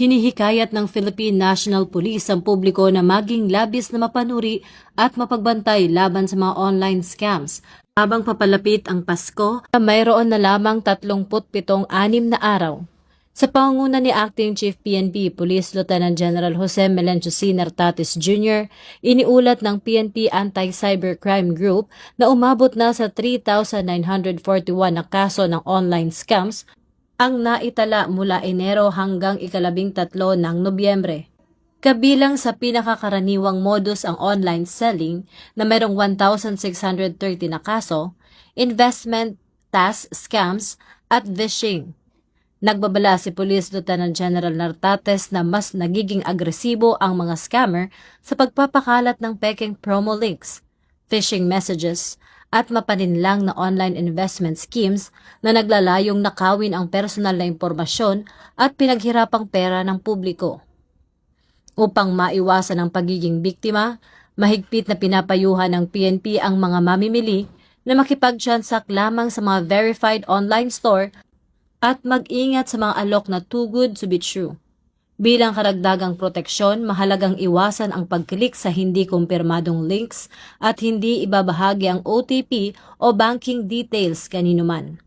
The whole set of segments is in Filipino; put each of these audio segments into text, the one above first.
Hinihikayat ng Philippine National Police ang publiko na maging labis na mapanuri at mapagbantay laban sa mga online scams. Habang papalapit ang Pasko, mayroon na lamang 37 na araw. Sa pangunguna ni Acting Chief PNP Police Lieutenant General Jose Melencio C. Nartates Jr., iniulat ng PNP Anti-Cybercrime Group na umabot na sa 3,941 na kaso ng online scams ang naitala mula Enero hanggang ika-13 ng Nobyembre. Kabilang sa pinakakaraniwang modus ang online selling na mayroong 1,630 na kaso, investment, tax scams at phishing. Nagbabala si Police Lieutenant General Nartates na mas nagiging agresibo ang mga scammer sa pagpapakalat ng pekeng promo links, phishing messages, at mapaninlang na online investment schemes na naglalayong nakawin ang personal na impormasyon at pinaghirapang pera ng publiko. Upang maiwasan ang pagiging biktima, mahigpit na pinapayuhan ng PNP ang mga mamimili na makipag-transact lamang sa mga verified online store at mag-ingat sa mga alok na too good to be true. Bilang karagdagang proteksyon, mahalagang iwasan ang pagklik sa hindi kumpirmadong links at hindi ibabahagi ang OTP o banking details kanino man.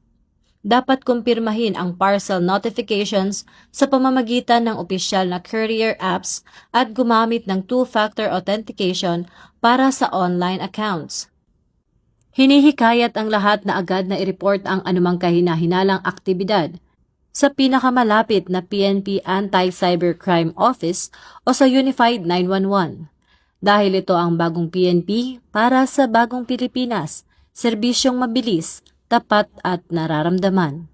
Dapat kumpirmahin ang parcel notifications sa pamamagitan ng opisyal na courier apps at gumamit ng two-factor authentication para sa online accounts. Hinihikayat ang lahat na agad na i-report ang anumang kahina-hinalang aktibidad sa pinakamalapit na PNP Anti-Cybercrime Office o sa Unified 911. Dahil ito ang bagong PNP para sa bagong Pilipinas, serbisyong mabilis, tapat at nararamdaman.